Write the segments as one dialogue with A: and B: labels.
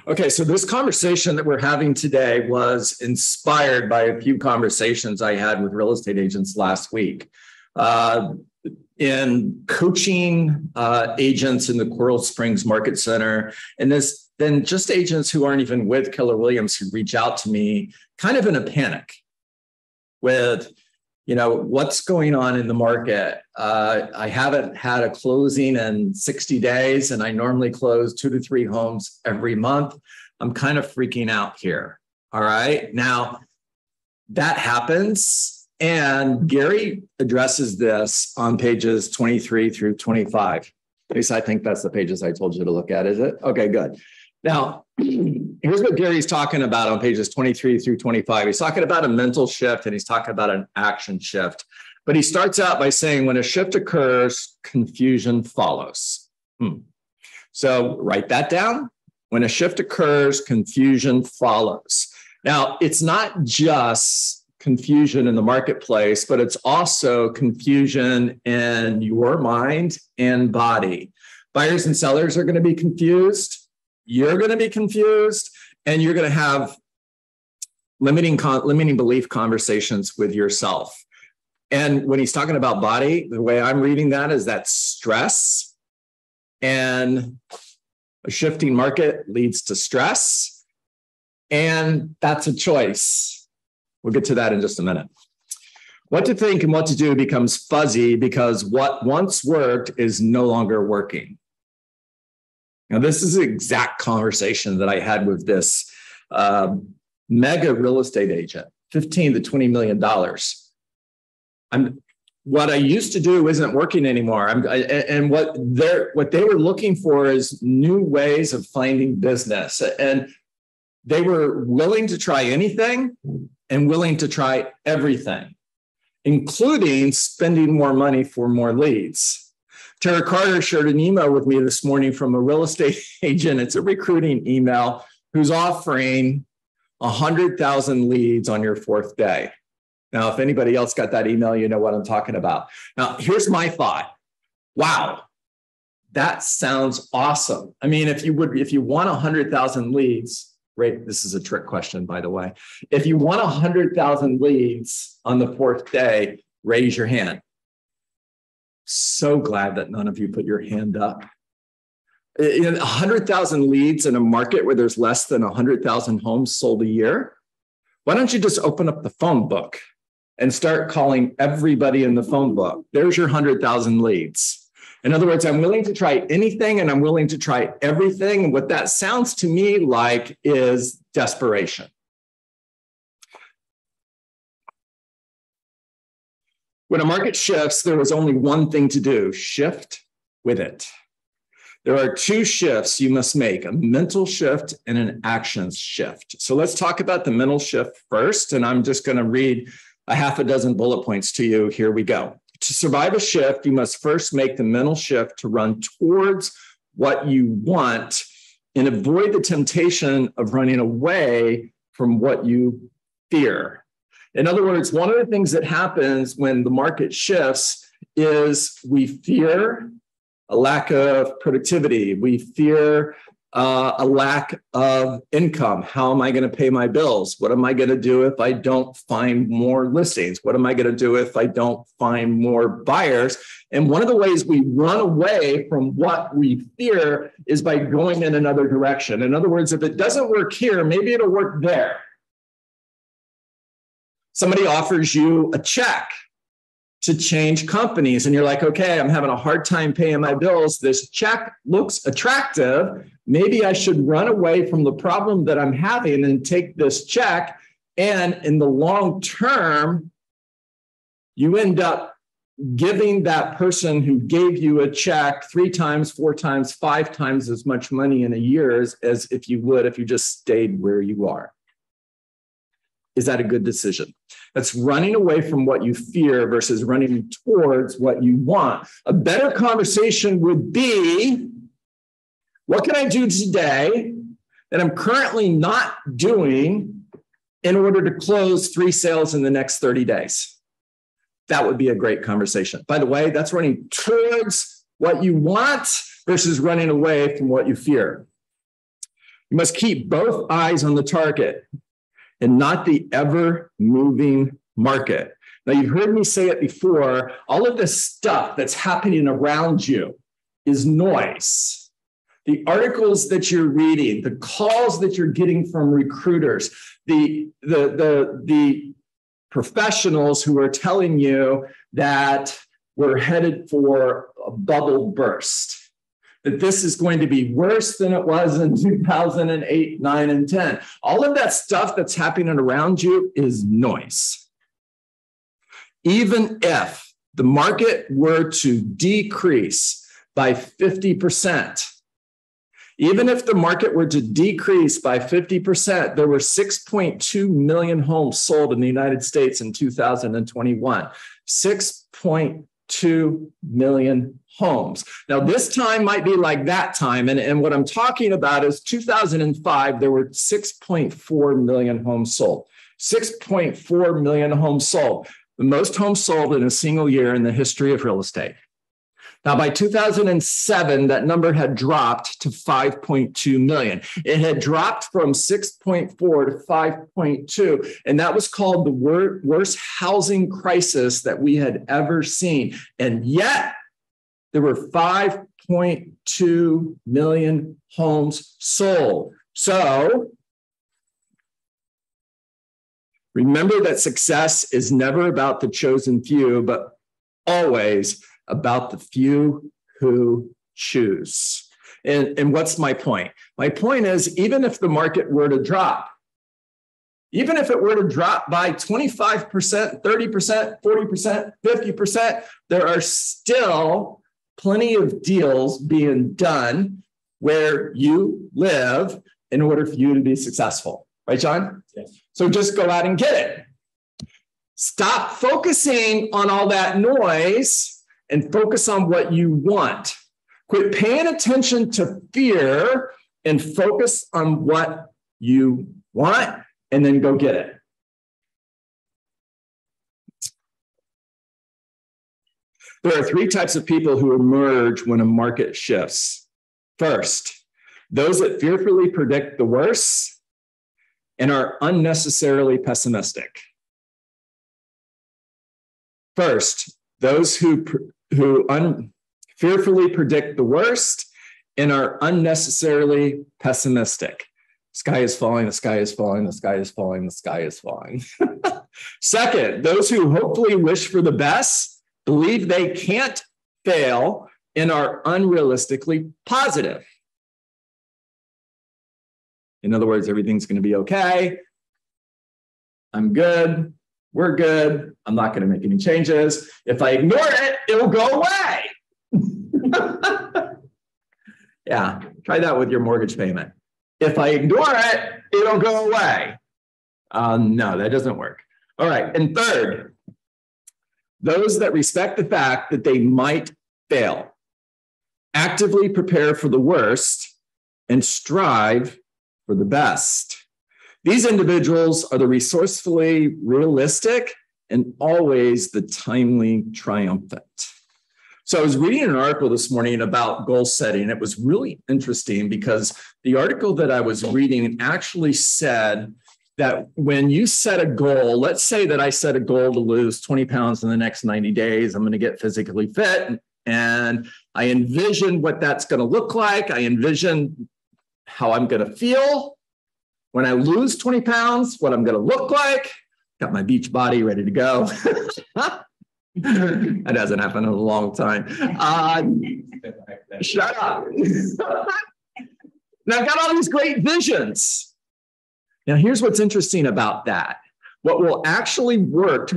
A: Okay, so this conversation that we're having today was inspired by a few conversations I had with real estate agents last week. In coaching agents in the Coral Springs Market Center, and then just agents who aren't even with Keller Williams who reach out to me kind of in a panic with, what's going on in the market. I haven't had a closing in 60 days, and I normally close 2 to 3 homes every month. I'm kind of freaking out here. All right. Now, that happens. And Gary addresses this on pages 23 through 25. At least I think that's the pages I told you to look at, is it? Okay, good. Now, here's what Gary's talking about on pages 23 through 25. He's talking about a mental shift and he's talking about an action shift. But he starts out by saying, when a shift occurs, confusion follows. So write that down. When a shift occurs, confusion follows. Now, it's not just confusion in the marketplace, but it's also confusion in your mind and body. Buyers and sellers are going to be confused. You're going to be confused, and you're going to have limiting belief conversations with yourself. And when he's talking about body, the way I'm reading that is that stress, and a shifting market leads to stress, and that's a choice. We'll get to that in just a minute. What to think and what to do becomes fuzzy because what once worked is no longer working. Now, this is the exact conversation that I had with this mega real estate agent, $15 to $20 million. What I used to do isn't working anymore. And what they were looking for is new ways of finding business. And they were willing to try anything and willing to try everything, including spending more money for more leads. Tara Carter shared an email with me this morning from a real estate agent. It's a recruiting email who's offering 100,000 leads on your 4th day. Now, if anybody else got that email, you know what I'm talking about. Now, here's my thought. Wow, that sounds awesome. I mean, if you want 100,000 leads, right, this is a trick question, by the way. If you want 100,000 leads on the 4th day, raise your hand. So glad that none of you put your hand up. 100,000 leads in a market where there's less than 100,000 homes sold a year. Why don't you just open up the phone book and start calling everybody in the phone book? There's your 100,000 leads. In other words, I'm willing to try anything and I'm willing to try everything. And what that sounds to me like is desperation. When a market shifts, there was only one thing to do: shift with it. There are 2 shifts you must make: a mental shift and an action shift. So let's talk about the mental shift first. And I'm just going to read a half a dozen bullet points to you. Here we go. To survive a shift, you must first make the mental shift to run towards what you want and avoid the temptation of running away from what you fear. In other words, one of the things that happens when the market shifts is we fear a lack of productivity. We fear a lack of income. How am I going to pay my bills? What am I going to do if I don't find more listings? What am I going to do if I don't find more buyers? And one of the ways we run away from what we fear is by going in another direction. In other words, if it doesn't work here, maybe it'll work there. Somebody offers you a check to change companies. And you're like, okay, I'm having a hard time paying my bills. This check looks attractive. Maybe I should run away from the problem that I'm having and take this check. And in the long term, you end up giving that person who gave you a check 3 times, 4 times, 5 times as much money in a year as if you would if you just stayed where you are. Is that a good decision? That's running away from what you fear versus running towards what you want. A better conversation would be, what can I do today that I'm currently not doing in order to close 3 sales in the next 30 days? That would be a great conversation. By the way, that's running towards what you want versus running away from what you fear. You must keep both eyes on the target and not the ever-moving market. Now, you've heard me say it before, all of this stuff that's happening around you is noise. The articles that you're reading, the calls that you're getting from recruiters, the professionals who are telling you that we're headed for a bubble burst, that this is going to be worse than it was in 2008, 9, and 10. All of that stuff that's happening around you is noise. Even if the market were to decrease by 50%, even if the market were to decrease by 50%, there were 6.2 million homes sold in the United States in 2021. 6.2 million homes. Now, this time might be like that time. And what I'm talking about is 2005, there were 6.4 million homes sold. 6.4 million homes sold. The most homes sold in a single year in the history of real estate. Now, by 2007, that number had dropped to 5.2 million. It had dropped from 6.4 to 5.2, and that was called the worst housing crisis that we had ever seen. And yet, there were 5.2 million homes sold. So, remember that success is never about the chosen few, but always about the few who choose. And what's my point? My point is, even if the market were to drop, even if it were to drop by 25%, 30%, 40%, 50%, there are still plenty of deals being done where you live in order for you to be successful. Right, John? Yes. So just go out and get it. Stop focusing on all that noise and focus on what you want. Quit paying attention to fear and focus on what you want, and then go get it. There are three types of people who emerge when a market shifts. First, those that fearfully predict the worst and are unnecessarily pessimistic. First, those who fearfully predict the worst and are unnecessarily pessimistic. The sky is falling, the sky is falling, the sky is falling, the sky is falling. Second, those who hopefully wish for the best, believe they can't fail, and are unrealistically positive. In other words, everything's going to be okay. I'm good. We're good. I'm not going to make any changes. If I ignore it, it'll go away. Yeah, try that with your mortgage payment. If I ignore it, it'll go away. No, that doesn't work. All right. And third, those that respect the fact that they might fail, actively prepare for the worst, and strive for the best. These individuals are the resourcefully realistic and always the timely triumphant. So I was reading an article this morning about goal setting. It was really interesting because the article that I was reading actually said that when you set a goal, let's say that I set a goal to lose 20 pounds in the next 90 days, I'm going to get physically fit, and I envision what that's going to look like. I envision how I'm going to feel when I lose 20 pounds, what I'm going to look like. Got my beach body ready to go. That hasn't happened in a long time. Shut up. Now I've got all these great visions. Now here's what's interesting about that. What will actually work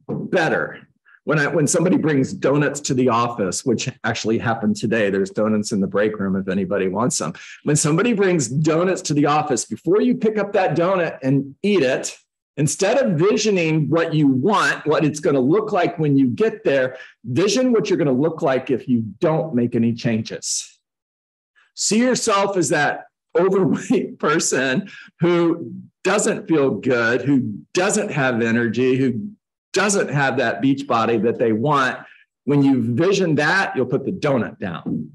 A: better when somebody brings donuts to the office, which actually happened today. There's donuts in the break room if anybody wants them. When somebody brings donuts to the office, before you pick up that donut and eat it, instead of visioning what you want, what it's going to look like when you get there, vision what you're going to look like if you don't make any changes. See yourself as that overweight person who doesn't feel good, who doesn't have energy, who doesn't have that beach body that they want. When you vision that, you'll put the donut down.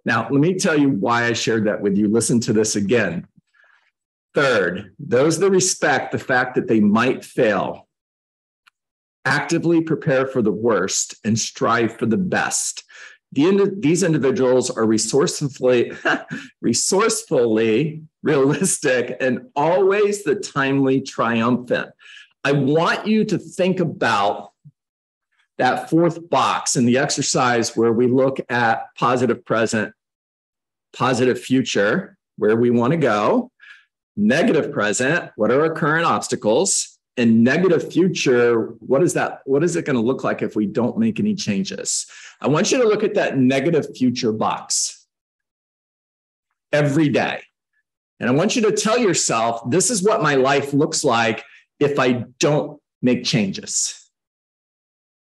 A: Now, let me tell you why I shared that with you. Listen to this again. Third, those that respect the fact that they might fail actively prepare for the worst and strive for the best. These individuals are resourcefully realistic, and always the timely triumphant. I want you to think about that fourth box in the exercise where we look at positive present, positive future, where we want to go, negative present, what are our current obstacles, and negative future, what is that? What is it going to look like if we don't make any changes? I want you to look at that negative future box every day. And I want you to tell yourself, this is what my life looks like if I don't make changes.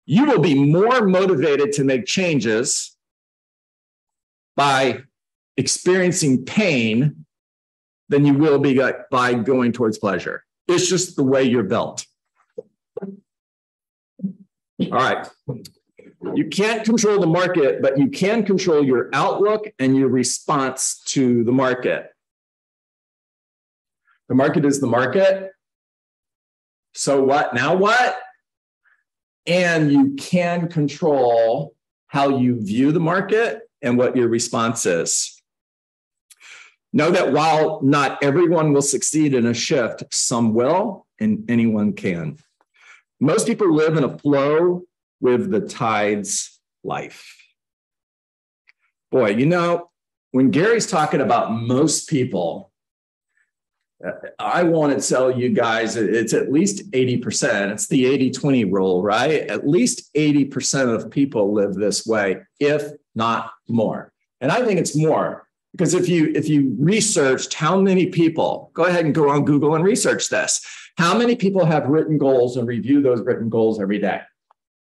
A: You will be more motivated to make changes by experiencing pain than you will be by going towards pleasure. It's just the way you're built. All right. You can't control the market, but you can control your outlook and your response to the market. The market is the market. So what? Now what? And you can control how you view the market and what your response is. Know that while not everyone will succeed in a shift, some will, and anyone can. Most people live in a flow with the tides life. Boy, you know, when Gary's talking about most people, I want to tell you guys it's at least 80%. It's the 80-20 rule, right? At least 80% of people live this way, if not more. And I think it's more. Because if you researched how many people, go ahead and go on Google and research this. How many people have written goals and review those written goals every day?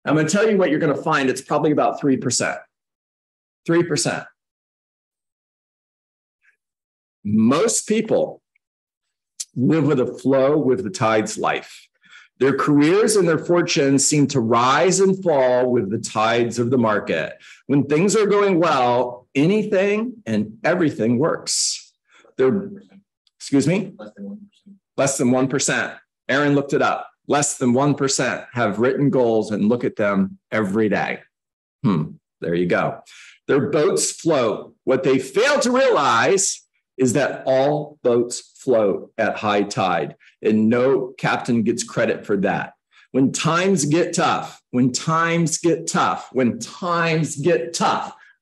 A: I'm going to tell you what you're going to find. It's probably about 3%. 3%. Most people live with a flow with the tides life. Their careers and their fortunes seem to rise and fall with the tides of the market. When things are going well, anything and everything works. Excuse me? Less than 1%. Aaron looked it up. Less than 1% have written goals and look at them every day. There you go. Their boats float. What they fail to realize is that all boats float at high tide, and no captain gets credit for that. When times get tough,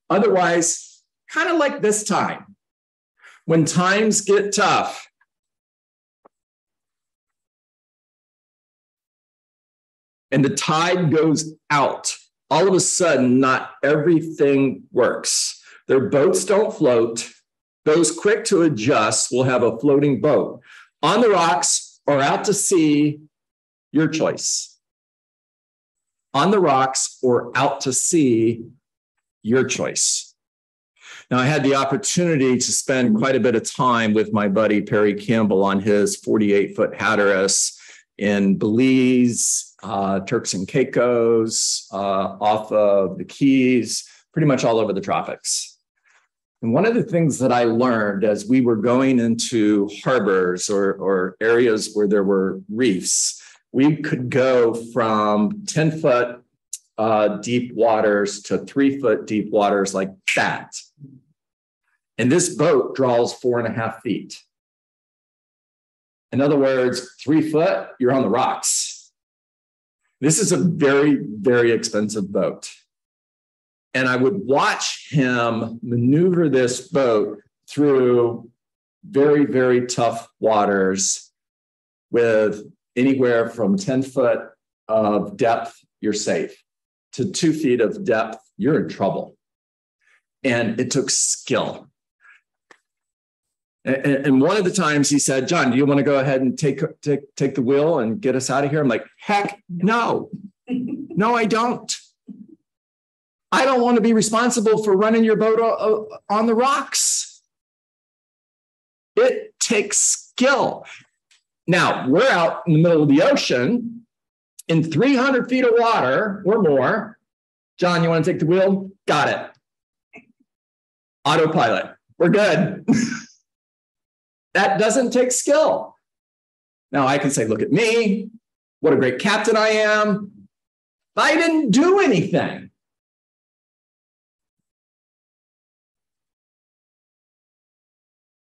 A: otherwise, kind of like this time, when times get tough, and the tide goes out, all of a sudden, not everything works. Their boats don't float. Those quick to adjust will have a floating boat on the rocks or out to sea, your choice. On the rocks or out to sea, your choice. Now, I had the opportunity to spend quite a bit of time with my buddy Perry Campbell on his 48-foot Hatteras in Belize, Turks and Caicos, off of the Keys, pretty much all over the tropics. And one of the things that I learned as we were going into harbors or areas where there were reefs, we could go from 10-foot deep waters to 3-foot deep waters like that. And this boat draws 4.5 feet. In other words, 3 foot, you're on the rocks. This is a very, very expensive boat. And I would watch him maneuver this boat through very, very tough waters with anywhere from 10 foot of depth, you're safe, to 2 feet of depth, you're in trouble. And it took skill. And one of the times he said, John, do you want to go ahead and take the wheel and get us out of here? I'm like, heck no. No, I don't. I don't want to be responsible for running your boat on the rocks. It takes skill. Now, we're out in the middle of the ocean in 300 feet of water or more. John, you want to take the wheel? Got it. Autopilot. We're good. That doesn't take skill. Now I can say, look at me. What a great captain I am. I didn't do anything.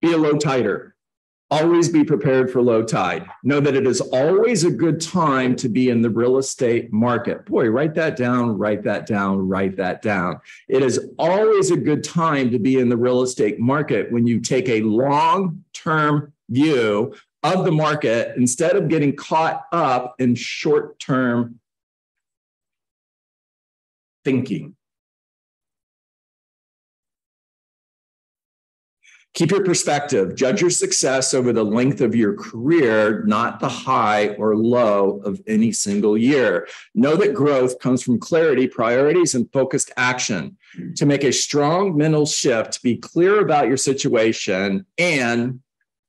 A: Be a low tider. Always be prepared for low tide. Know that it is always a good time to be in the real estate market. Boy, write that down, write that down, write that down. It is always a good time to be in the real estate market when you take a long-term view of the market instead of getting caught up in short-term thinking. Keep your perspective. Judge your success over the length of your career, not the high or low of any single year. Know that growth comes from clarity, priorities, and focused action. To make a strong mental shift, be clear about your situation and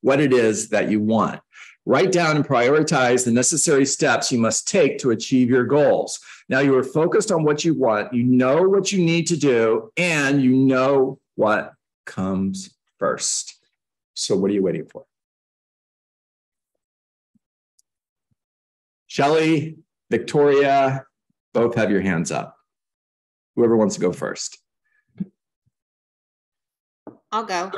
A: what it is that you want. Write down and prioritize the necessary steps you must take to achieve your goals. Now you are focused on what you want, you know what you need to do, and you know what comes first. So what are you waiting for? Shelley, Victoria, both have your hands up. Whoever wants to go first.
B: I'll go.